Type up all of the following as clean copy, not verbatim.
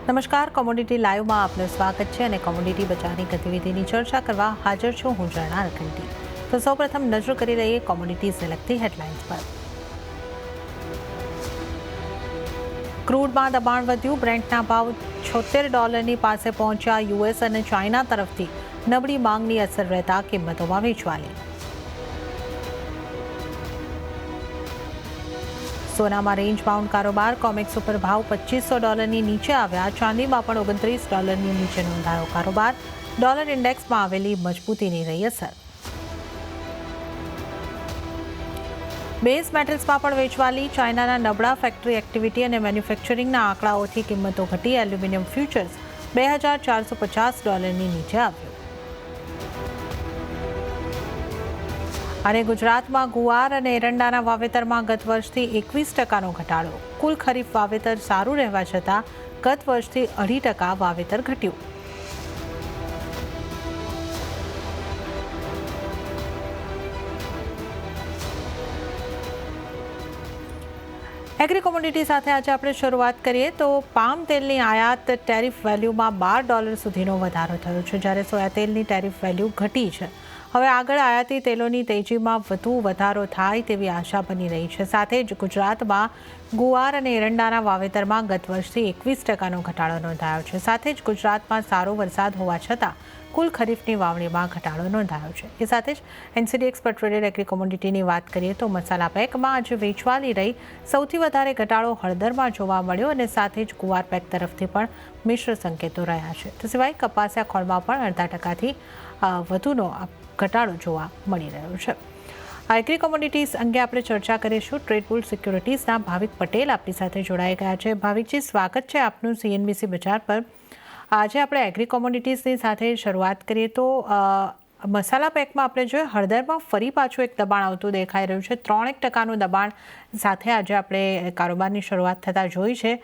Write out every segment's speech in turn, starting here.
નમસ્કાર, કોમોડિટી લાઈવમાં આપનું સ્વાગત છે અને કોમોડિટી બજારની ગતિવિધિની ચર્ચા કરવા હાજર છું હું ઝરણા રખંટી. તો સૌપ્રથમ નજર કરી લઈએ કોમોડિટીઝને લગતી હેડલાઇન્સ પર. ક્રૂડમાં દબાણ વધ્યું, બ્રેન્ટના ભાવ $76 પાસે પહોંચ્યા. યુએસ અને ચાઇના તરફથી નબળી માંગની અસર રહેતા કિંમતોમાં વેચવાલી. સોનામાં રેન્જ બાઉન્ડ કારોબાર, કોમેક્સ ઉપર ભાવ $2500 નીચે આવ્યા. ચાંદીમાં પણ $29 નીચે નોંધાયો કારોબાર. ડોલર ઇન્ડેક્સમાં આવેલી મજબૂતીની રહી અસર. બેઝ મેટલ્સમાં પણ વેચવાલી. ચાઇનાના નબળા ફેક્ટરી એક્ટિવિટી અને મેન્યુફેક્ચરિંગના આંકડાઓથી કિંમતો ઘટી. એલ્યુમિનિયમ ફ્યુચર્સ $2450 નીચે આવ્યું. અને ગુજરાતમાં ગુવાર અને એરંડાના વાવેતરમાં ગત વર્ષથી 21% ઘટાડો. કુલ ખરીફ વાવેતર સારું રહેવા છતાં ગત વર્ષથી 2.5% વાવેતર ઘટ્યું. એગ્રી કોમોડિટી સાથે આજે આપણે શરૂઆત કરીએ તો પામ તેલની આયાત ટેરિફ વેલ્યુમાં $12 સુધીનો વધારો થયો છે, જ્યારે સોયા તેલની ટેરિફ વેલ્યુ ઘટી છે. હવે આગળ આયાતી તેલોની તેજીમાં વધુ વધારો થાય તેવી આશા બની રહી છે. સાથે જ ગુજરાતમાં ગુવાર અને એરંડાના વાવેતરમાં ગત વર્ષથી 21% ઘટાડો નોંધાયો છે. સાથે જ ગુજરાતમાં સારો વરસાદ હોવા છતાં કુલ ખરીફની વાવણીમાં ઘટાડો નોંધાયો છે. એ સાથે જ એનસીડીએક્સ પર ટ્રેડેડ એગ્રી કોમોડિટીની વાત કરીએ તો મસાલા પેકમાં આજે વેચવાલી રહી. સૌથી વધારે ઘટાડો હળદરમાં જોવા મળ્યો અને સાથે જ ગુવાર પેક તરફથી પણ મિશ્ર સંકેતો રહ્યા છે. તે સિવાય કપાસિયા ખોળમાં પણ 0.5%થી વધુનો ઘટાડો જોવા મળી રહ્યો છે. એગ્રી કોમોડિટીઝ અંગે આપણે ચર્ચા કરીશું. ટ્રેડબુલ સિક્યોરિટીઝના ભાવિક પટેલ આપણી સાથે જોડાઈ ગયા છે. ભાવિકજી, સ્વાગત છે આપનું સીએનબીસી બજાર પર. આજે આપણે એગ્રી કોમોડિટીઝની સાથે શરૂઆત કરીએ તો મસાલા પેકમાં આપણે જોઈએ હળદરમાં ફરી પાછું એક દબાણ આવતું દેખાઈ રહ્યું છે. 3% દબાણ સાથે આજે આપણે કારોબારની શરૂઆત થતાં જોઈ છે.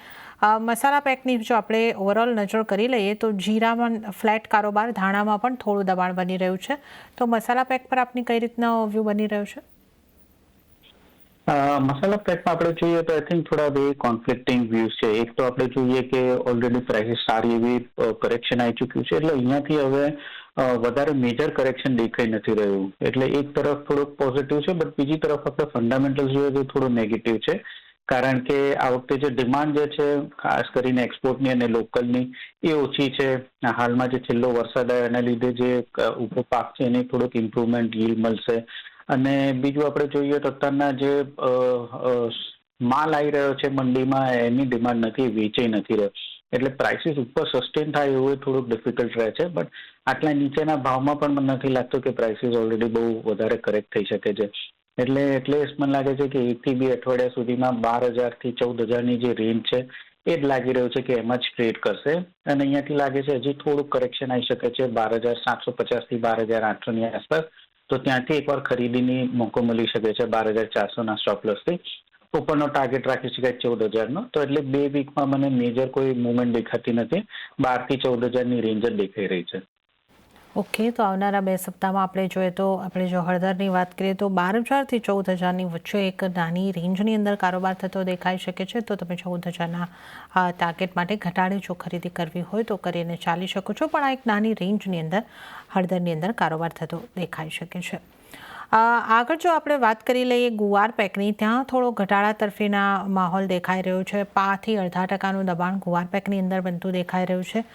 મસાલા પેકની જો આપણે ઓવરઓલ નજર કરી લઈએ તો જીરામાં ફ્લેટ કારોબાર, ધાણામાં પણ થોડું દબાણ બની રહ્યું છે. તો મસાલા પેક પર આપની કઈ રીતનો વ્યૂ બની રહ્યો છે? મસાલા પેકમાં આપણે જોઈએ તો આઈ થિંક થોડા બે કોન્ફ્લિક્ટિંગ વ્યૂઝ છે. એક તો આપણે જોઈએ કે ઓલરેડી પ્રાઇસીસ સારી એવી કરેક્શન આવી ચૂક્યું છે, એટલે અહીંયાથી હવે વધારે મેજર કરેક્શન દેખાઈ નથી રહ્યું. એટલે એક તરફ થોડુંક પોઝિટિવ છે, બટ બીજી તરફ આપણે ફંડામેન્ટલ્સ જોઈએ તો થોડું નેગેટિવ છે. કારણ કે આ વખતે જે ડિમાન્ડ જે છે ખાસ કરીને એક્સપોર્ટની અને લોકલની એ ઓછી છે. હાલમાં જે છેલ્લો વરસાદ આવ્યો એના લીધે જે ઉભો પાક છે એને થોડુંક ઇમ્પ્રુવમેન્ટ યીલ્ડ મળશે. અને બીજું આપણે જોઈએ તો અત્યારના જે માલ આવી રહ્યો છે મંડીમાં એની ડિમાન્ડ નથી, વેચાઈ નથી રહ્યો. એટલે પ્રાઇસીસ ઉપર સસ્ટેન થાય એવું થોડુંક ડિફિકલ્ટ રહે છે. બટ આટલા નીચેના ભાવમાં પણ મને નથી લાગતું કે પ્રાઇસીસ ઓલરેડી બહુ વધારે કરેક્ટ થઈ શકે છે. એટલે મને લાગે છે કે 1 થી 2 અઠવાડિયા સુધીમાં 12,000 થી 14,000ની જે રેન્જ છે એ જ લાગી રહ્યું છે કે એમાં જ ટ્રેડ કરશે. અને અહીંયાથી લાગે છે હજી થોડુંક કરેક્શન આવી શકે છે 12,750 થી 12,800ની આસપાસ. તો ત્યાંથી એકવાર ખરીદીની મોકો મળી શકે છે 12,400ના સ્ટોપ લોસથી. ઉપરનો ટાર્ગેટ રાખી શકાય 14,000નો. તો એટલે 2 વીકમાં મને મેજર કોઈ મૂવમેન્ટ દેખાતી નથી. 12 થી 14,000ની રેન્જ જ દેખાઈ રહી છે. ઓકે, તો આવનારા 2 સપ્તાહમાં આપણે જોઈએ તો આપણે જો હળદરની વાત કરીએ તો 12,000 થી 14,000ની વચ્ચે એક નાની રેન્જની અંદર કારોબાર થતો દેખાઈ શકે છે. તો તમે 14,000ના ટાર્ગેટ માટે ઘટાડે જો ખરીદી કરવી હોય તો કરીને ચાલી શકો છો. પણ આ એક નાની રેન્જની અંદર હળદરની અંદર કારોબાર થતો દેખાઈ શકે છે. આગળ જો આપણે વાત કરી લઈએ ગુવાર પેકની, ત્યાં થોડો ઘટાડા તરફીના માહોલ દેખાઈ રહ્યો છે. 5% થી 0.5%નું દબાણ ગુવાર પેકની અંદર બનતું દેખાઈ રહ્યું છે.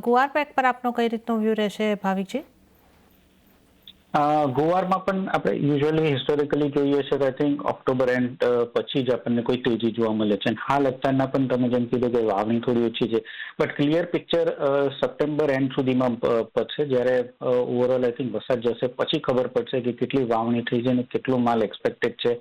ગુવાર પેક પર આપનો કઈ રીતનો વ્યૂ રહેશે ભાવિકજી? ગુવારમાં પણ આપણે યુઝ્યુઅલી હિસ્ટોરિકલી જોઈએ છે તો આઈ થિંક ઓક્ટોબર એન્ડ પછી જ આપણને કોઈ તેજી જોવા મળે છે. હાલ અત્યારના પણ તમે જેમ કીધું કે વાવણી થોડી ઓછી છે, but clear picture September and સુધીમાં પડશે, જ્યારે ઓવરઓલ આઈ થિંક વરસાદ જશે પછી ખબર પડશે કે કેટલી વાવણી થઈ છે અને કેટલો માલ એક્સપેક્ટેડ છે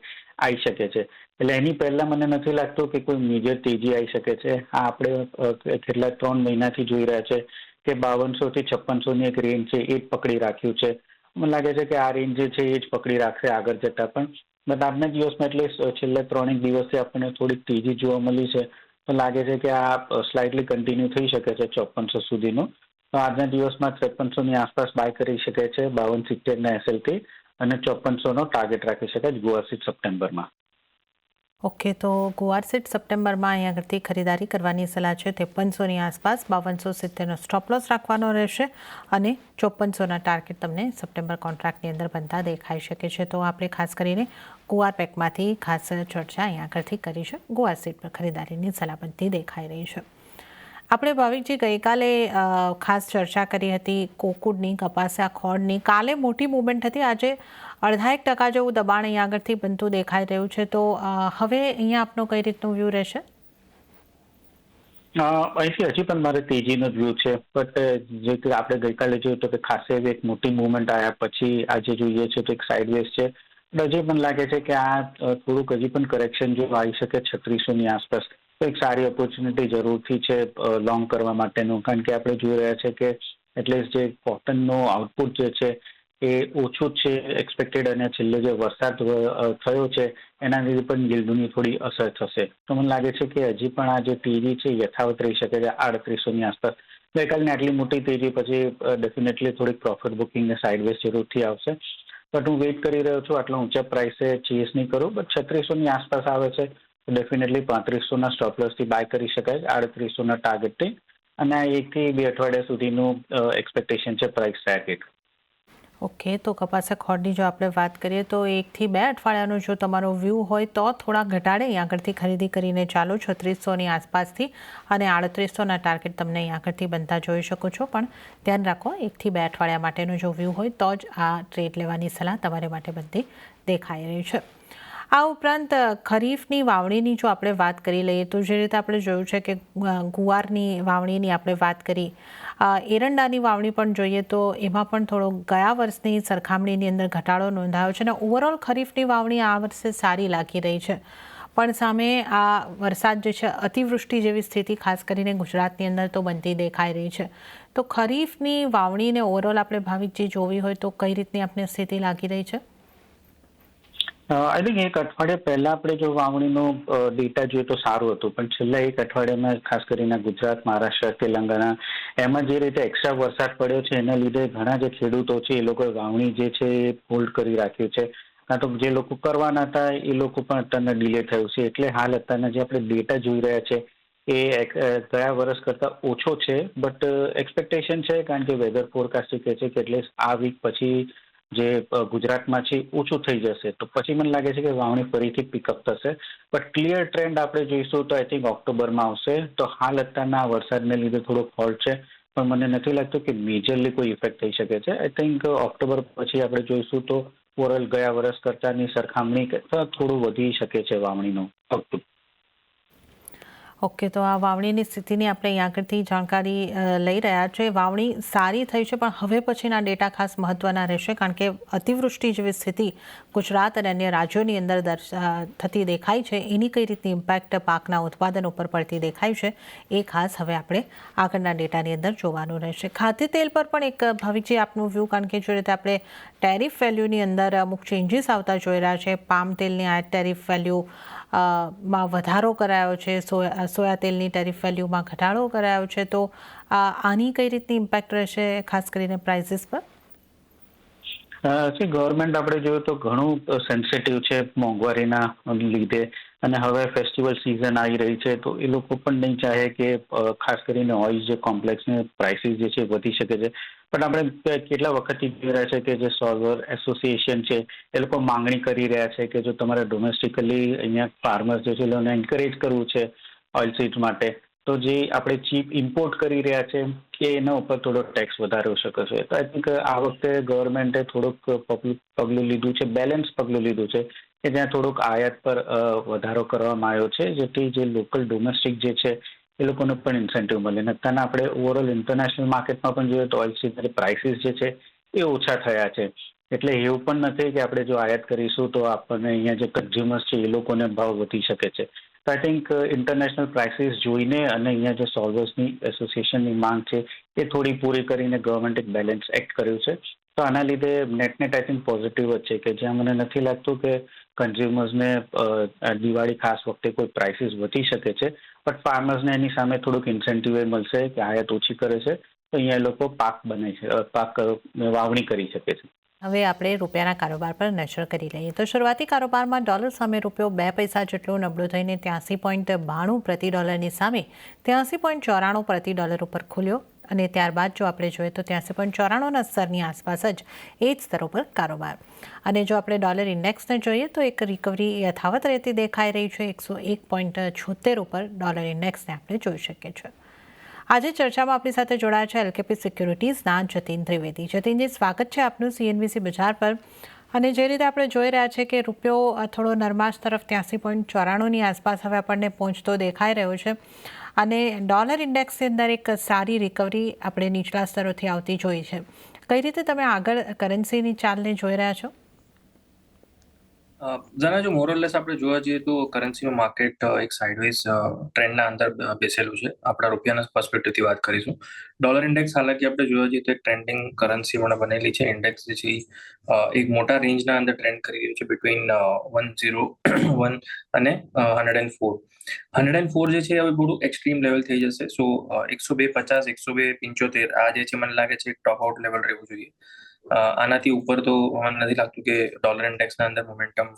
આવી શકે છે. એટલે એની પહેલા મને નથી લાગતું કે કોઈ મેજર તેજી આવી શકે છે. આ આપણે છેલ્લા 3 મહિનાથી જોઈ રહ્યા છે કે 5200 થી 5600ની એક રેન્જ છે એ જ પકડી રાખ્યું છે. મને લાગે છે કે આ રેન્જ જે છે એ જ પકડી રાખશે આગળ જતા પણ. બટ આજના દિવસમાં એટલે છેલ્લા 3 દિવસથી આપણને થોડીક તેજી જોવા મળી છે. તો લાગે છે કે આ સ્લાઇટલી કન્ટિન્યુ થઈ શકે છે 5400 સુધીનું. તો આજના દિવસમાં 5300ની આસપાસ બાય કરી શકે છે 5270ના એસએલથી, અને 5400નો ટાર્ગેટ રાખી શકાય ગુવાર સીડ સપ્ટેમ્બરમાં. ઓકે, તો ગુવાર સીડ સપ્ટેમ્બરમાં અહીંયા આગળથી ખરીદારી કરવાની સલાહ છે. 5300ની આસપાસ 5270નો સ્ટોપ લોસ રાખવાનો રહેશે અને 5400ના ટાર્ગેટ તમને સપ્ટેમ્બર કોન્ટ્રાક્ટની અંદર બનતા દેખાઈ શકે છે. તો આપણે ખાસ કરીને ગુવાર પેકમાંથી ખાસ ચર્ચા અહીંયા આગળથી કરી છે. ગુવાર સીડ પર ખરીદારીની સલાહ બનતી દેખાઈ રહી છે. આપણે ભાવિકજી ગઈકાલે ખાસ ચર્ચા કરી હતી કોકુડની, કપાસિયા ખોળની. કાલે મોટી મૂવમેન્ટ હતી, આજે 0.5% જેવું દબાણ અહીંયા આગળથી બનતું દેખાઈ રહ્યું છે. તો હવે અહીંયા આપનો કઈ રીતનો વ્યૂ રહેશે? અહીંથી હજી પણ મારે તેજીનો જ વ્યૂ છે, બટ જે કે આપણે ગઈકાલે જોયું તો કે ખાસ એવી એક મોટી મૂવમેન્ટ આવ્યા પછી આજે જોઈએ છે તો એક સાઇડવેઝ છે. હજી પણ લાગે છે કે આ થોડુંક હજી પણ કરેક્શન જો આવી શકે 3600ની આસપાસ, તો એક સારી ઓપોર્ચ્યુનિટી જરૂરથી છે લોંગ કરવા માટેનું. કારણ કે આપણે જોઈ રહ્યા છે કે એટલીસ્ટ જે કોટનનો આઉટપુટ જે છે એ ઓછું જ છે એક્સપેક્ટેડ, અને છેલ્લે જે વરસાદ થયો છે એના લીધે પણ yieldની થોડી અસર થશે. તો મને લાગે છે કે હજી પણ આ જે તેજી છે યથાવત રહી શકે છે 3800ની આસપાસ. ગઈકાલની આટલી મોટી તેજી પછી ડેફિનેટલી થોડીક પ્રોફિટ બુકિંગ ને સાઇડવેઝ જરૂરથી આવશે. બટ હું વેઇટ કરી રહ્યો છું આટલા ઊંચા પ્રાઇસે ચેસ નહીં કરું, બટ 3600ની આસપાસ આવે છે તો ડેફિનેટલી 3500ના સ્ટોપ લોસથી બાય કરી શકાય 3800ના ટાર્ગેટથી. અને આ 1 થી 2 અઠવાડિયા સુધીનું એક્સપેક્ટેશન છે પ્રાઇસ ટાર્ગેટ. ઓકે, તો કપાસિયા ખોળની જો આપણે વાત કરીએ તો 1 થી 2 અઠવાડિયાનો જો તમારો વ્યૂ હોય તો થોડા ઘટાડે અહીંયા આગળથી ખરીદી કરીને ચાલો 3600ની આસપાસથી, અને 3800ના ટાર્ગેટ તમને અહીંયા આગળથી બનતા જોઈ શકો છો. પણ ધ્યાન રાખો 1 થી 2 અઠવાડિયા માટેનો જો વ્યૂ હોય તો જ આ ટ્રેડ લેવાની સલાહ તમારે માટે બનતી દેખાઈ રહી છે. આ ઉપરાંત ખરીફની વાવણીની જો આપણે વાત કરી લઈએ તો જે રીતે આપણે જોયું છે કે ગુવારની વાવણીની આપણે વાત કરી, એરંડાની વાવણી પણ જોઈએ તો એમાં પણ થોડો ગયા વર્ષની સરખામણીની અંદર ઘટાડો નોંધાયો છે અને ઓવરઓલ ખરીફની વાવણી આ વર્ષે સારી લાગી રહી છે. પણ સામે આ વરસાદ જે છે અતિવૃષ્ટિ જેવી સ્થિતિ ખાસ કરીને ગુજરાતની અંદર તો બનતી દેખાઈ રહી છે. તો ખરીફની વાવણીને ઓવરઓલ આપણે ભાવિકજી જોવી હોય તો કઈ રીતની આપણે સ્થિતિ લાગી રહી છે? આઈ થિંક એક અઠવાડિયા પહેલા આપણે જો વાવણીનો ડેટા જોઈએ તો સારું હતું, પણ છેલ્લા એક અઠવાડિયામાં ખાસ કરીને ગુજરાત, મહારાષ્ટ્ર, તેલંગાણા એમાં જે રીતે એક્સ્ટ્રા વરસાદ પડ્યો છે એના લીધે ઘણા જે ખેડૂતો છે એ લોકોએ વાવણી જે છે એ હોલ્ડ કરી રાખ્યું છે. કાં તો જે લોકો કરવાના હતા એ લોકો પણ અત્યારના ડિલે થયું છે. એટલે હાલ અત્યારના જે આપણે ડેટા જોઈ રહ્યા છે એ ગયા વર્ષ કરતાં ઓછો છે, બટ એક્સપેક્ટેશન છે કારણ કે વેધર ફોરકાસ્ટિંગ કહે છે કે એટલીસ્ટ આ વીક પછી જે ગુજરાતમાં છે ઓછું થઈ જશે, તો પછી મને લાગે છે કે વાવણી ફરીથી પિકઅપ થશે. બટ ક્લિયર ટ્રેન્ડ આપણે જોઈશું તો આઈ થિંક ઓક્ટોબરમાં આવશે. તો હાલ અત્યારના વરસાદને લીધે થોડોક હોલ્ટ છે, પણ મને નથી લાગતું કે મેજરલી કોઈ ઇફેક્ટ થઈ શકે છે. આઈ થિંક ઓક્ટોબર પછી આપણે જોઈશું તો ઓવરઓલ ગયા વર્ષ કરતાંની સરખામણી થોડું વધી શકે છે વાવણીનું આઉટપુટ. ઓકે, તો આ વાવણીની સ્થિતિની આપણે અહીં આગળથી જાણકારી લઈ રહ્યા છે. વાવણી સારી થઈ છે પણ હવે પછીના ડેટા ખાસ મહત્ત્વના રહેશે કારણ કે અતિવૃષ્ટિ જેવી સ્થિતિ ગુજરાત અને અન્ય રાજ્યોની અંદર થતી દેખાય છે. એની કઈ રીતની ઇમ્પેક્ટ પાકના ઉત્પાદન ઉપર પડતી દેખાય છે એ ખાસ હવે આપણે આગળના ડેટાની અંદર જોવાનું રહેશે. ખાદ્ય તેલ પર પણ એક ભાવિકજી આપનું વ્યૂ, કારણ કે જે રીતે આપણે ટેરિફ વેલ્યુની અંદર અમુક ચેન્જીસ આવતા જોઈ રહ્યા છે. પામ તેલની આ ટેરિફ વેલ્યુ માં વધારો કરાયો છે, સોયા તેલની ટેરિફ વેલ્યુમાં ઘટાડો કરાયો છે. તો આની કઈ રીતની ઇમ્પેક્ટ રહેશે ખાસ કરીને પ્રાઇસીસ પર? ગવર્મેન્ટ આપણે જોયું તો ઘણું સેન્સિટિવ છે મોંઘવારીના લીધે, અને હવે ફેસ્ટિવલ સિઝન આવી રહી છે તો એ લોકો પણ નહીં ચાહે કે ખાસ કરીને ઓઇલ જે કોમ્પ્લેક્સની પ્રાઇસીસ જે છે વધી શકે છે. પણ આપણે કેટલા વખતથી જોઈ રહ્યા છે કે જે સોલ્વર એસોસિએશન છે એ લોકો માંગણી કરી રહ્યા છે કે જો તમારે ડોમેસ્ટિકલી અહીંયા ફાર્મર્સ જે છે એ લોકોને એન્કરેજ કરવું છે ઓઇલ સીડ્સ માટે, તો જે આપણે ચીપ ઇમ્પોર્ટ કરી રહ્યા છે કે એના ઉપર થોડો ટેક્સ વધારી શકે છે. તો આઈ થિંક આ વખતે ગવર્મેન્ટે થોડુંક પગલું લીધું છે, બેલેન્સ પગલું લીધું છે કે જ્યાં થોડુંક આયાત પર વધારો કરવામાં આવ્યો છે, જેથી જે લોકલ ડોમેસ્ટિક જે છે એ લોકોને પણ ઇન્સેન્ટિવ મળે. અને અત્યારના આપણે ઓવરઓલ ઇન્ટરનેશનલ માર્કેટમાં પણ જોઈએ તો ઓઇલ સીડના પ્રાઇસીસ જે છે એ ઓછા થયા છે. એટલે એવું પણ નથી કે આપણે જો આયાત કરીશું તો આપણને અહીંયા જે કન્ઝ્યુમર્સ છે એ લોકોને ભાવ વધી શકે છે. તો આઈ થિંક ઇન્ટરનેશનલ પ્રાઇસીસ જોઈને અને અહીંયા જે સોલ્વર્સની એસોસિએશનની માંગ છે એ થોડી પૂરી કરીને ગવર્મેન્ટ એક બેલેન્સ એક્ટ કર્યું છે. તો આના લીધે નેટ આઈ થિંક પોઝિટિવ જ છે કે જ્યાં મને નથી લાગતું કે કન્ઝ્યુમર્સને દિવાળી ખાસ વખતે કોઈ પ્રાઇસીસ વધી શકે છે, બટ ફાર્મર્સને એની સામે થોડુંક ઇન્સેન્ટિવ મળશે કે આયાત ઓછી કરે છે તો અહીંયા એ લોકો પાક વાવણી કરી શકે છે. હવે આપણે રૂપિયાના કારોબાર પર નજર કરી લઈએ તો શરૂઆતી કારોબારમાં ડોલર સામે રૂપિયો 2 પૈસા જેટલો નબળો થઈને 83.92 પ્રતિ ડોલરની સામે 83.94 પ્રતિ ડોલર ઉપર ખુલ્યો અને ત્યારબાદ જો આપણે જોઈએ તો 83.94ના સ્તરની આસપાસ જ એ જ સ્તરો પર કારોબાર. અને જો આપણે ડોલર ઇન્ડેક્સને જોઈએ તો એક રિકવરી યથાવત રહેતી દેખાઈ રહી છે. 101.76 ઉપર ડોલર ઇન્ડેક્સને આપણે જોઈ શકીએ છીએ. આજે ચર્ચામાં આપણી સાથે જોડાયા છે એલકેપી સિક્યુરિટીઝના જતીન ત્રિવેદી. જતીનજી, સ્વાગત છે આપનું CNBC બજાર પર. અને જે રીતે આપણે જોઈ રહ્યા છે કે રૂપિયો થોડો નરમાશ તરફ 83.94ની આસપાસ હવે આપણને પહોંચતો દેખાઈ રહ્યો છે અને ડોલર ઇન્ડેક્સની અંદર એક સારી રિકવરી આપણે નીચલા સ્તરોથી આવતી જોઈ છે. કઈ રીતે તમે આગળ કરન્સીની ચાલને જોઈ રહ્યા છો? જરા જો મોરલેસ આપણે જોવા જઈએ તો કરન્સીનું માર્કેટ એક સાઇડવેઝ ટ્રેન્ડના અંદર બેસેલું છે. આપણા રૂપિયાના પર્સપેક્ટિવથી વાત કરીશું. ડોલર ઇન્ડેક્સ હાલાકી આપણે જોવા જઈએ તો એક ટ્રેન્ડિંગ કરન્સી પણ બનેલી છે. ઇન્ડેક્સ જે છે એક મોટા રેન્જના અંદર ટ્રેન્ડ કરી રહ્યું છે બિટવીન 101 અને 104. 104 જે છે હવે થોડું એક્સ્ટ્રીમ લેવલ થઈ જશે. સો 102.50 102.75 આ જે છે મને લાગે છે એક ટોપ આઉટ લેવલ રહેવું જોઈએ. આનાથી ઉપર તો મને નથી લાગતું કે ડોલર ઇન્ડેક્સના અંદર મોમેન્ટમ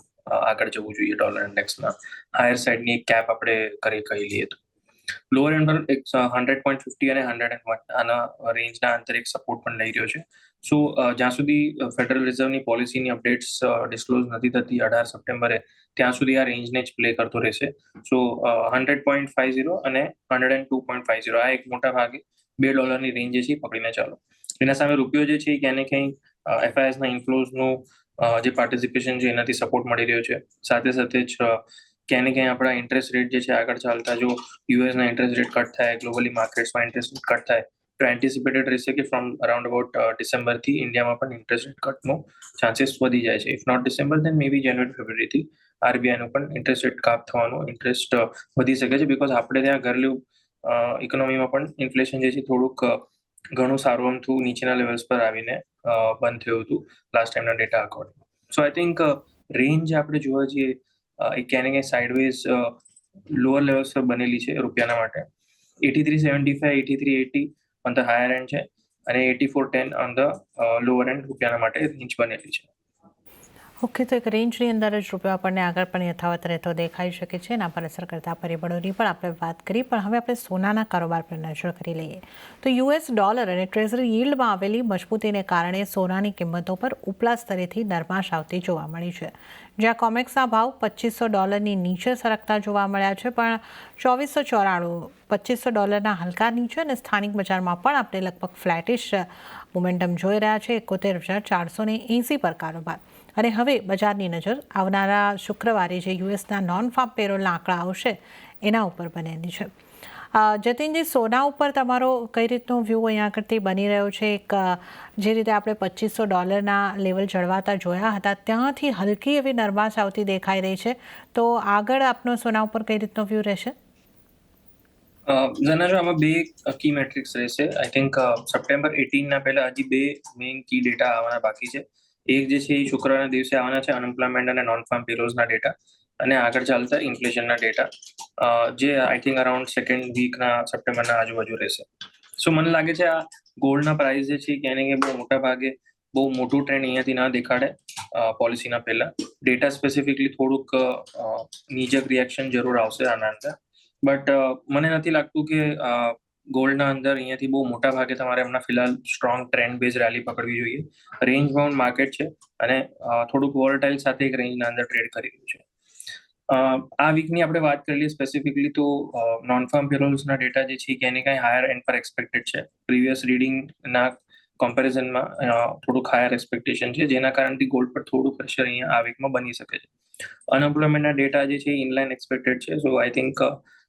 આગળ જવું જોઈએ. ડોલર ઇન્ડેક્સના હાયર સાઇડની કેપ આપણે કહી લઈએ તો લોઅર એન્ડ પર 100.50 અને 101 આના રેન્જના અંતર એક સપોર્ટ પણ લઈ રહ્યો છે. સો જ્યાં સુધી ફેડરલ રિઝર્વની પોલિસીની અપડેટ્સ ડિસ્ક્લોઝ નથી થતી 18 સપ્ટેમ્બરે, ત્યાં સુધી આ રેન્જને જ પ્લે કરતો રહેશે. સો 100.50 અને 102.50 આ એક મોટા ભાગે $2ની રેન્જ જે છે પકડીને ચાલો. એના સામે રૂપિયો જે છે ક્યાંય ને ક્યાંય FISના ઇન્ફ્લોઝનું જે પાર્ટિસિપેશન છે એનાથી સપોર્ટ મળી રહ્યો છે. સાથે સાથે જ ક્યાંય ને ક્યાંય આપણા ઇન્ટરેસ્ટ રેટ જે છે આગળ ચાલતા જો યુએસના ઇન્ટરેસ્ટ રેટ કટ થાય, ગ્લોબલી માર્કેટ્સમાં ઇન્ટરેસ્ટ રેટ કટ થાય તો એન્ટિસિપેટેડ રહેશે કે ફ્રોમ અરાઉન્ડ અબાઉટ ડિસેમ્બરથી ઇન્ડિયામાં પણ ઇન્ટરેસ્ટ રેટ કટનો ચાન્સીસ વધી જાય છે. ઇફ નોટ ડિસેમ્બર દેન મે બી જાન્યુઆરી ફેબ્રુઆરીથી RBIનું પણ ઇન્ટરેસ્ટ રેટ કાપ થવાનો ઇન્ટરેસ્ટ વધી શકે છે. બિકોઝ આપણે ત્યાં ઘરેલું ઇકોનોમીમાં પણ ઇન્ફ્લેશન જે છે થોડુંક ઘણું સારું અમથું નીચેના લેવલ્સ પર આવીને બંધ થયું હતું લાસ્ટ ટાઈમના data according. So I think range આપણે જોવા જઈએ એ ક્યાંય ને ક્યાંય સાઇડવેઝ લોઅર લેવલ્સ પર બનેલી છે રૂપિયાના માટે. 83.75 83.80 ઓન ધ હાયર એન્ડ છે અને 84.10 ઓન ધ લોઅર એન્ડ રૂપિયાના માટે રેન્જ બનેલી છે. ઓકે, તો એક રેન્જની અંદર જ રૂપિયો આપણને આગળ પણ યથાવત રહેતો દેખાઈ શકે છે. એના પર અસર કરતા પરિબળોની પણ આપણે વાત કરી, પણ હવે આપણે સોનાના કારોબાર પર નજર કરી લઈએ તો US ડોલર અને ટ્રેઝરી યીલ્ડમાં આવેલી મજબૂતીને કારણે સોનાની કિંમતો પર ઉપલા સ્તરેથી નરમાશ આવતી જોવા મળી છે. જ્યાં કોમેક્સના ભાવ $2,500ની નીચે સરકતા જોવા મળ્યા છે, પણ 2494 $2,500 હલકા નીચે અને સ્થાનિક બજારમાં પણ આપણે લગભગ ફ્લેટિશ મોમેન્ટમ જોઈ રહ્યા છે. 71,480 પર કારોબાર. અને હવે બજારની નજર આવનારા શુક્રવારે જે યુએસના નોન ફાર્મ પેરોલના આંકડા આવશે એના ઉપર બનેલી છે. જતીનજી, સોના ઉપર તમારો કઈ રીતનો વ્યૂ અહીંયા આગળથી બની રહ્યો છે? એક જે રીતે આપણે $2,500ના લેવલ જળવાતા જોયા હતા ત્યાંથી હલકી એવી નરમાશ આવતી દેખાઈ રહી છે, તો આગળ આપનો સોના ઉપર કઈ રીતનો વ્યૂ રહેશે? જના જો આમાં બે કી મેટ્રિક્સ રહેશે. આઈ થિંક સપ્ટેમ્બર 18ના પહેલા હજી બે મેઇન કી ડેટા આવવાના બાકી છે. એક જે છે એ શુક્રવારના દિવસે આવવાના છે અનએમ્પ્લોયમેન્ટ અને નોન ફાર્મ પેરોલ્સના ડેટા, અને આગળ ચાલતા ઇન્ફ્લેશનના ડેટા જે આઈ થિંક અરાઉન્ડ સેકન્ડ વીકના સપ્ટેમ્બરના આજુબાજુ રહેશે. સો મને લાગે છે આ ગોલ્ડના પ્રાઇસ જે છે ક્યાંય ને ક્યાંય બહુ મોટા ભાગે બહુ મોટું ટ્રેન્ડ અહીંયાથી ના દેખાડે પોલિસીના પહેલા. ડેટા સ્પેસિફિકલી થોડુંક નીચક રિએક્શન જરૂર આવશે આના અંદર, બટ મને નથી લાગતું કે ગોલ્ડના અંદર અહીંયાથી બહુ મોટા ભાગે તમારે હમણાં ફિલહાલ સ્ટ્રોંગ ટ્રેન્ડ બેઝ રેલી પકડવી જોઈએ. રેન્જ બાઉન્ડ માર્કેટ છે અને થોડુંક વોલેટાઇલ સાથે એક રેન્જના અંદર ટ્રેડ કરી રહ્યું છે. આ વીકની આપણે વાત કરી લઈએ સ્પેસિફિકલી તો નોન ફાર્મ પેરોલ્સના ડેટા જે છે ક્યાંય ને ક્યાંય હાયર એન્ડ પર એક્સપેક્ટેડ છે. પ્રીવિયસ રીડિંગના કમ્પેરિઝનમાં થોડુંક હાયર એક્સપેક્ટેશન છે, જેના કારણથી ગોલ્ડ પર થોડું પ્રેશર અહીંયા આ વીકમાં બની શકે છે. અનએમ્પ્લોયમેન્ટના ડેટા જે છે ઇનલાઇન એક્સપેક્ટેડ છે. સો આઈ થિંક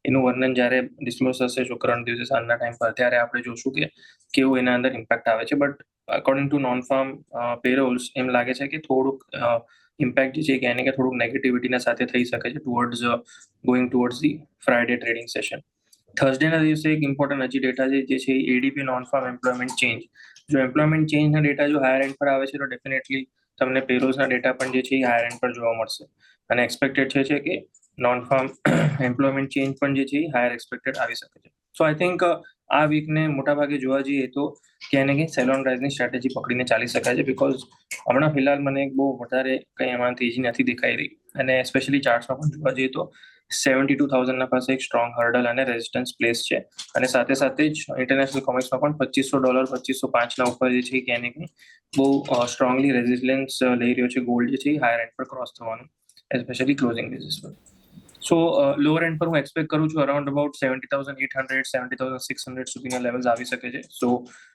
એનું વર્ણન જ્યારે ડિસ્ક્લોઝ થશે શુક્રવારના દિવસે સાંજના ટાઈમ પર, ત્યારે આપણે જોશું કે કેવું એના અંદર ઇમ્પેક્ટ આવે છે. But according to non farm payrolls એમ લાગે છે કે થોડુંક ઇમ્પેક્ટ જે છે ક્યાંય ને ક્યાંય થોડુંક નેગેટિવિટીના સાથે થઈ શકે છે going towards the Friday trading session. થર્સડેના દિવસે એક ઇમ્પોર્ટન્ટ હજી ડેટા જે છે ADP non farm employment change. જો એમ્પ્લોયમેન્ટ ચેન્જના ડેટા જો હાયર એન્ડ પર આવે છે તો ડેફિનેટલી તમને પેરોલ્સના ડેટા પણ જે છે એ હાયર એન્ડ પર જોવા મળશે, અને એક્સપેક્ટેડ છે કે નોન ફાર્મ એમ્પ્લોયમેન્ટ ચેન્જ પણ જે છે એ હાયર એક્સપેક્ટેડ આવી શકે છે. સો આઈ થિંક આ વીકને મોટાભાગે જોવા જઈએ તો ક્યાંય ને ક્યાંય સેલ ઓન રાઇઝની સ્ટ્રેટેજી પકડીને ચાલી શકાય છે, બિકોઝ હમણાં ફિલહાલ મને બહુ વધારે કંઈ એમાં તેજી નથી દેખાઈ રહી, અને સ્પેશિયલી ચાર્ટ્સમાં પણ જોવા જઈએ તો 72,000 પાસે એક સ્ટ્રોંગ હર્ડલ અને રેઝિસ્ટન્સ પ્લેસ છે, અને સાથે સાથે જ ઇન્ટરનેશનલ કોમેક્સમાં પણ $2,500 $2,505 ઉપર જે છે ક્યાંય ને ક્યાંય બહુ સ્ટ્રોંગલી રેઝિસ્ટન્સ લઈ રહ્યો છે ગોલ્ડ જે છે હાયર એન્ડ પર ક્રોસ થવાનું, એસ્પેશિયલી ક્લોઝિંગ બેસિસ પર. સો લોઅર એન્ડ પર હું એક્સપેક્ટ કરું છું અરાઉન્ડ અબાઉટ 70,800 70,600 સુધીના લેવલ્સ આવી શકે છે. સો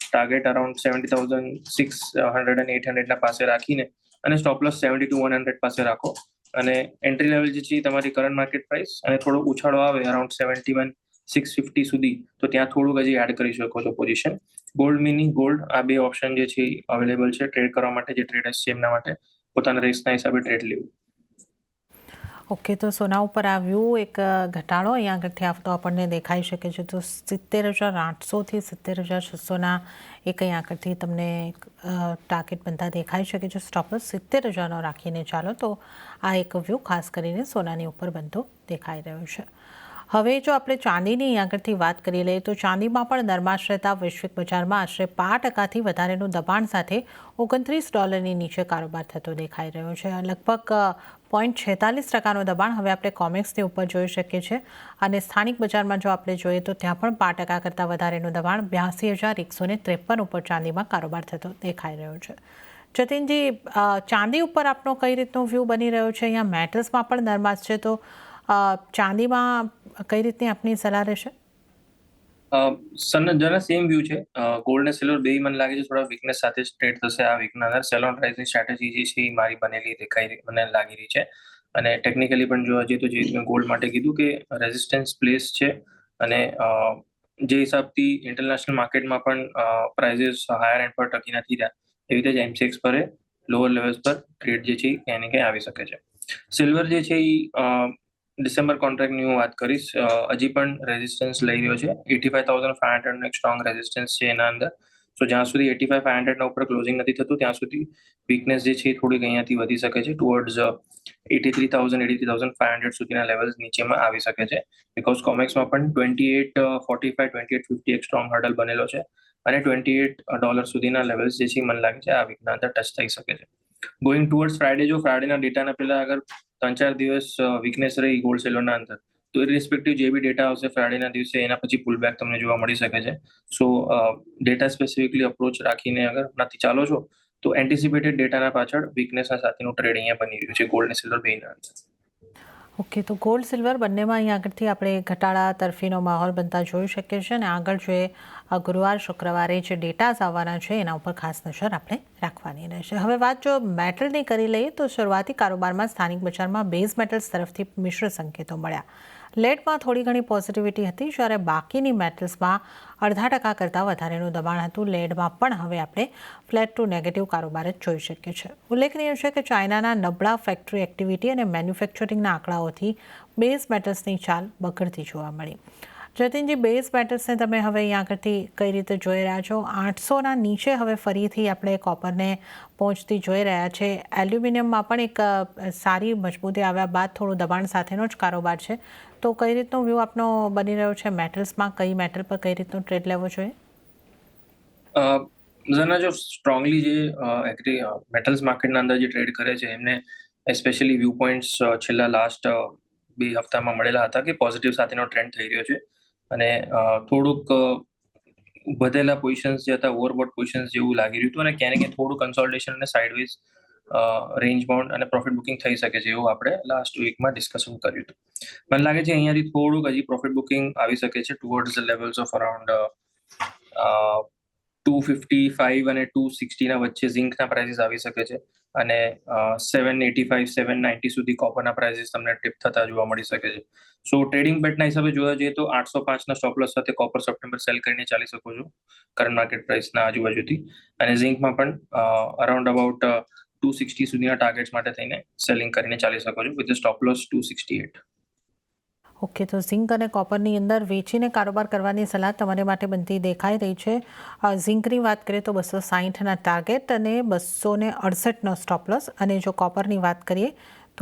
ટાર્ગેટ અરાઉન્ડ 70,600 અને 800 પાસે રાખીને અને સ્ટોપ લોસ 72,100 પાસે રાખો, અને એન્ટ્રી લેવલ જે છે તમારી કરંટ માર્કેટ પ્રાઇસ અને થોડો ઉછાળો આવે અરાઉન્ડ 71,650 સુધી, તો ત્યાં થોડુંક હજી એડ કરી શકો છો પોઝિશન. ગોલ્ડ મિની ગોલ્ડ આ બે ઓપ્શન જે છે અવેલેબલ છે ટ્રેડ કરવા માટે, જે ટ્રેડર્સ છે એમના માટે પોતાના રિસ્કના હિસાબે ટ્રેડ લેવું. ઓકે, તો સોના ઉપર આ વ્યૂ એક ઘટાડો અહીંયા આગળથી આવતો આપણને દેખાઈ શકે છે. તો 70,800થી 70,600ના એક અહીંયા આગળથી તમને ટાર્ગેટ બનતા દેખાઈ શકે છે. સ્ટોપ લોસ 70,000નો રાખીને ચાલો, તો આ એક વ્યૂ ખાસ કરીને સોનાની ઉપર બનતો દેખાઈ રહ્યો છે. હવે જો આપણે ચાંદીની આગળથી વાત કરી લઈએ તો ચાંદીમાં પણ નરમાશ રહેતા વૈશ્વિક બજારમાં આશરે 5% વધારેનું દબાણ સાથે $29 નીચે કારોબાર થતો દેખાઈ રહ્યો છે. લગભગ 0.46%નું દબાણ હવે આપણે કોમેક્સની ઉપર જોઈ શકીએ છીએ, અને સ્થાનિક બજારમાં જો આપણે જોઈએ તો ત્યાં પણ 5% કરતાં વધારેનું દબાણ 82,153 ઉપર ચાંદીમાં કારોબાર થતો દેખાઈ રહ્યો છે. જતીનજી, ચાંદી ઉપર આપનો કઈ રીતનો વ્યૂ બની રહ્યો છે? અહીંયા મેટલ્સમાં પણ નરમાશ છે, તો ચાંદીમાં કઈ રીતની આપની સલાહ રહેશે? જરા સેમ વ્યૂ છે. ગોલ્ડ અને સિલ્વર બે મને લાગે છે થોડા વીકનેસ સાથે જ ટ્રેડ થશે આ વીકના અંદર. સેલ ઓન રાઇઝની સ્ટ્રેટેજી જે છે એ મારી બનેલી મને લાગી રહી છે, અને ટેકનિકલી પણ જોવા જઈએ તો જે મેં ગોલ્ડ માટે કીધું કે રેઝિસ્ટન્સ પ્લેસ છે, અને જે હિસાબથી ઇન્ટરનેશનલ માર્કેટમાં પણ પ્રાઇઝીસ હાયર એન્ડ પર ટકી નથી રહ્યા, એવી રીતે જ MCX પર લોઅર લેવલ્સ પર ટ્રેડ જે છે ક્યાંય ને ક્યાંય આવી શકે છે. સિલ્વર જે છે એ ડિસેમ્બર કોન્ટ્રાક્ટની હું વાત કરીશ, હજી પણ રેઝિસ્ટન્સ લઈ રહ્યો છે. 85,500નું એક સ્ટ્રોંગ રેઝિસ્ટન્સ છે એના અંદર. સો જ્યાં સુધી 85,500ના ઉપર ક્લોઝિંગ નથી થતું ત્યાં સુધી વીકનેસ જે છે થોડીક અહીંયાથી વધી શકે છે ટુવર્ડ્સ 83,000 83,500 સુધીના લેવલ્સ નીચેમાં આવી શકે છે, બિકોઝ કોમેક્સમાં પણ 2845 2850 એક સ્ટ્રોંગ હર્ડલ બનેલો છે, અને $28 સુધીના લેવલ્સ જે છે મને લાગે છે આ વીકના અંદર ટચ થઈ શકે છે. ગોઈંગ ટુવર્ડ્સ ફ્રાઇડે, જો ફ્રાઇડેના ડેટાના પહેલા અગર 3-4 દિવસ વીકનેસ રહી ગોલ્ડ સિલ્વરના અંદર, તો ઇરરિસ્પેક્ટિવ જે બી ડેટા આવશે ફ્રાઇડેના દિવસે એના પછી પુલબેક તમને જોવા મળી શકે છે. સો ડેટા સ્પેસિફિકલી અપ્રોચ રાખીને અગર નથી ચાલો છો તો એન્ટિસિપેટેડ ડેટાના પાછળ વીકનેસના સાથેનું ટ્રેડ અહીંયા બની રહ્યું છે ગોલ્ડ અને સિલ્વર બેના અંદર. ઓકે, તો ગોલ્ડ સિલ્વર બંનેમાં અહીં આગળથી આપણે ઘટાડા તરફીનો માહોલ બનતા જોઈ શકીએ છીએ, અને આગળ જે ગુરુવાર શુક્રવારે જે ડેટાઝ આવવાના છે એના ઉપર ખાસ નજર આપણે રાખવાની રહેશે. હવે વાત જો મેટલની કરી લઈએ તો શરૂઆતી કારોબારમાં સ્થાનિક બજારમાં બેઝ મેટલ્સ તરફથી મિશ્ર સંકેતો મળ્યા. લેડમાં થોડી ઘણી પોઝિટિવિટી હતી, જ્યારે બાકીની મેટલ્સમાં 0.5% કરતાં વધારેનું દબાણ હતું. લેડમાં પણ હવે આપણે ફ્લેટ ટુ નેગેટિવ કારોબાર જ જોઈ શકીએ છીએ. ઉલ્લેખનીય છે કે ચાઇનાના નબળા ફેક્ટરી એક્ટિવિટી અને મેન્યુફેક્ચરિંગના આંકડાઓથી બેઝ મેટલ્સની ચાલ બગડતી જોવા મળી. જતીનજી, બેઝ મેટલ્સને તમે હવે અહીંયા આગળથી કઈ રીતે જોઈ રહ્યા છો? 800ના નીચે હવે ફરીથી આપણે કોપરને પહોંચતી જોઈ રહ્યા છે. એલ્યુમિનિયમમાં પણ એક સારી મજબૂતી આવ્યા બાદ થોડું દબાણ સાથેનો જ કારોબાર છે, તો કઈ રીતનો વ્યૂ આપનો બની રહ્યો છે? મેટલ્સમાં કઈ મેટલ પર કઈ રીતનો ટ્રેડ લેવો જોઈએ? જો સ્ટ્રોંગલી જે મેટલ્સ માર્કેટના અંદર જે ટ્રેડ કરે છે એમને એસ્પેશિયલી વ્યૂ પોઈન્ટ્સ છેલ્લા લાસ્ટ 2 હપ્તામાં મળેલા હતા કે પોઝિટિવ સાથેનો ટ્રેન્ડ થઈ રહ્યો છે, અને થોડુંક વધેલા પોઝિશન્સ જે હતા ઓવરબોટ પોઝિશન્સ જેવું લાગી રહ્યું હતું, અને ક્યાંય ને ક્યાંય થોડું કન્સોલિડેશન અને સાઇડવેઝ રેન્જ બાઉન્ડ અને પ્રોફિટ બુકિંગ થઈ શકે છે એવું આપણે લાસ્ટ વીકમાં ડિસ્કશન કર્યું હતું. મને લાગે છે અહીંયાથી થોડુંક હજી પ્રોફિટ બુકિંગ આવી શકે છે towards the levels of around 255 અને 260ના વચ્ચે ઝિંકના પ્રાઇસીસ આવી શકે છે, અને 785 790 સુધી કોપરના પ્રાઇસીસ તમને ટીપ થતા જોવા મળી શકે છે. સો ટ્રેડિંગ બેટના હિસાબે જોવા જઈએ તો 805ના સ્ટોપ લોસ સાથે કોપર સપ્ટેમ્બર સેલ કરીને ચાલી શકો છો કરંટ માર્કેટ પ્રાઇસના આજુબાજુથી, અને ઝિંકમાં પણ અરાઉન્ડ અબાઉટ 260 સુધીના ટાર્ગેટ્સ માટે થઈને સેલિંગ કરીને ચાલી શકો છો વિથ સ્ટોપ લોસ 268. ઓકે, તો ઝિંક અને કોપરની અંદર વેચીને કારોબાર કરવાની સલાહ તમારે માટે બનતી દેખાઈ રહી છે. ઝિંકની વાત કરીએ તો 260ના ટાર્ગેટ અને 268નો સ્ટોપ લોસ, અને જો કોપરની વાત કરીએ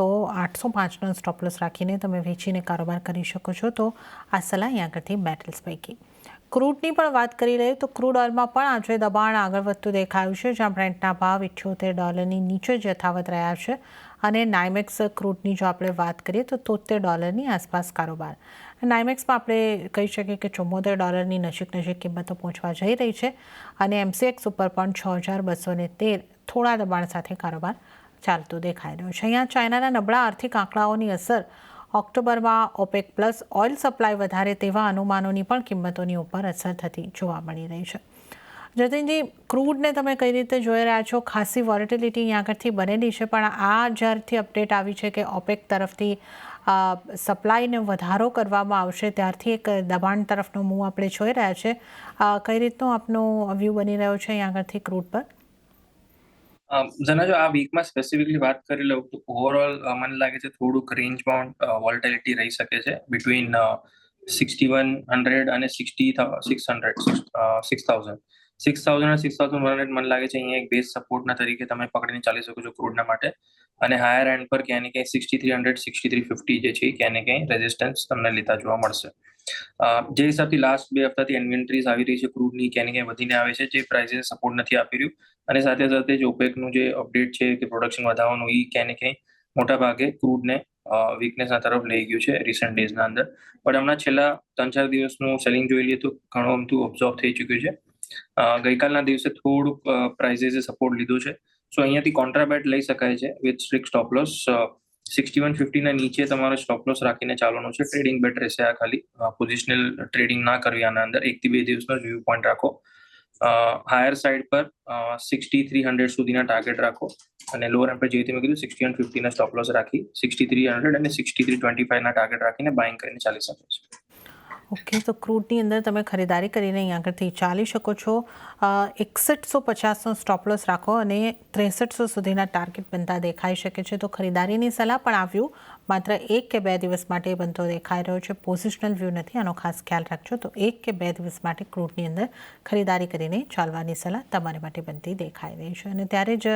તો 805નો સ્ટોપ લોસ રાખીને તમે વેચીને કારોબાર કરી શકો છો. તો આ સલાહ અહીં આગળથી મેટલ્સ પૈકી. ક્રૂડની પણ વાત કરી લઈએ તો ક્રૂડ ઓઇલમાં પણ આજે દબાણ આગળ વધતું દેખાયું છે, જ્યાં બ્રેન્ટના ભાવ $78 નીચે જ યથાવત રહ્યા છે અને નાઇમેક્સ ક્રૂડની જો આપણે વાત કરીએ તો $73 આસપાસ કારોબાર. નાઇમેક્સમાં આપણે કહી શકીએ કે $74 નજીક કિંમતો પહોંચવા જઈ રહી છે અને MCX ઉપર પણ 6,213 થોડા દબાણ સાથે કારોબાર ચાલતો દેખાઈ રહ્યો છે. અહીંયા ચાઇનાના નબળા આર્થિક આંકડાઓની અસર ઓક્ટોબરમાં OPEC પ્લસ ઓઇલ સપ્લાય વધારે તેવા અનુમાનોની પણ કિંમતોની ઉપર અસર થતી જોવા મળી રહી છે. જતીનજી, ક્રૂડને તમે કઈ રીતે જોઈ રહ્યા છો? ખાસી વોલેટિલિટી અહીંયા આગળથી બનેલી છે, પણ આ જ્યારથી અપડેટ આવી છે કે OPEC તરફથી સપ્લાયને વધારો કરવામાં આવશે ત્યારથી એક દબાણ તરફનો મૂવ આપણે જોઈ રહ્યા છે. કઈ રીતનો આપનો વ્યૂ બની રહ્યો છે અહીંયા આગળથી ક્રૂડ પર? જના, જો આ વીકમાં સ્પેસિફિકલી વાત કરી લઉં તો ઓવરઓલ મને લાગે છે થોડુંક રેન્જ બાઉન્ડ વોલેટિલિટી રહી શકે છે બિટવીન 6100 અને 6000 અને 6100 મને લાગે છે અહીંયા એક બેઝ સપોર્ટના તરીકે તમે પકડીને ચાલી શકો છો ક્રૂડના માટે. અને હાયર એન્ડ પર ક્યાંય ને ક્યાંય 6300 6350 જે છે ક્યાંય ને ક્યાંય રેઝિસ્ટન્સ તમને લેતા જોવા મળશે. જે હિસાબથી લાસ્ટ 2 હપ્તાથી ઇન્વેન્ટરીઝ આવી રહી છે ક્રૂડની ક્યાંય ને ક્યાંય વધીને આવે છે, જે પ્રાઇસીસ સપોર્ટ નથી આપી રહ્યું. અને સાથે સાથે જ ઓપેકનું જે અપડેટ છે કે પ્રોડક્શન વધારવાનું એ ક્યાંય ને ક્યાંય મોટા ભાગે ક્રૂડને વીકનેસના તરફ લઈ ગયું છે રિસન્ટ ડેઝના અંદર. પણ હમણાં છેલ્લા 3-4 દિવસનું સેલિંગ જોઈ લઈએ તો ઘણું અમથું ઓબ્ઝર્વ થઈ ચૂક્યું છે. ગઈકાલના દિવસે થોડુંક પ્રાઇસીસે સપોર્ટ લીધો છે. સો અહીંયાથી કોન્ટ્રાબેટ લઈ શકાય છે વિથ સ્ટ્રિક્ટ સ્ટોપ લોસ. 6150 ના નીચે તમારે સ્ટોપ લોસ રાખીને ચાલવાનું છે. ટ્રેડિંગ બેટ રહેશે. આ ખાલી પોઝિશનલ ટ્રેડિંગ ના કરવી આના અંદર. 1 થી 2 દિવસનો વ્યૂ પોઈન્ટ રાખો. હાયર સાઇડ પર 6300 સુધીના ટાર્ગેટ રાખો અને લોઅર એન્ડ પર જે રીતે મેં કીધું 6150 ના સ્ટોપ લોસ રાખી 6300 અને 6325 ના ટાર્ગેટ રાખીને બાઇંગ કરીને ચાલી શકો છો. ઓકે, તો ક્રૂડની અંદર તમે ખરીદારી કરીને અહીં આગળથી ચાલી શકો છો. 6150નો સ્ટોપ લોસ રાખો અને 6300 સુધીના ટાર્ગેટ બનતા દેખાઈ શકે છે. તો ખરીદારીની સલાહ પણ આવ્યું માત્ર 1 કે 2 દિવસ માટે બનતો દેખાઈ રહ્યો છે. પોઝિશનલ વ્યૂ નથી, આનો ખાસ ખ્યાલ રાખજો. તો 1 કે 2 દિવસ માટે ક્રૂડની અંદર ખરીદારી કરીને ચાલવાની સલાહ તમારી માટે બનતી દેખાઈ રહી છે. અને ત્યારે જ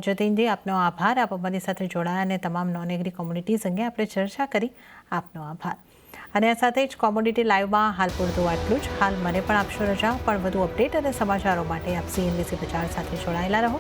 જતીનજી, આપનો આભાર. આપ અમારી સાથે જોડાયા અને તમામ નોન એગ્રી કોમોડિટીઝ અંગે આપણે ચર્ચા કરી. આપનો આભાર. અને આ સાથે જ કોમોડિટી લાઈવમાં હાલ પૂરતું આટલું જ. હાલ મને પણ આપશો રજા, પણ વધુ અપડેટ અને સમાચારો માટે આપ CNBC બજાર સાથે જોડાયેલા રહો.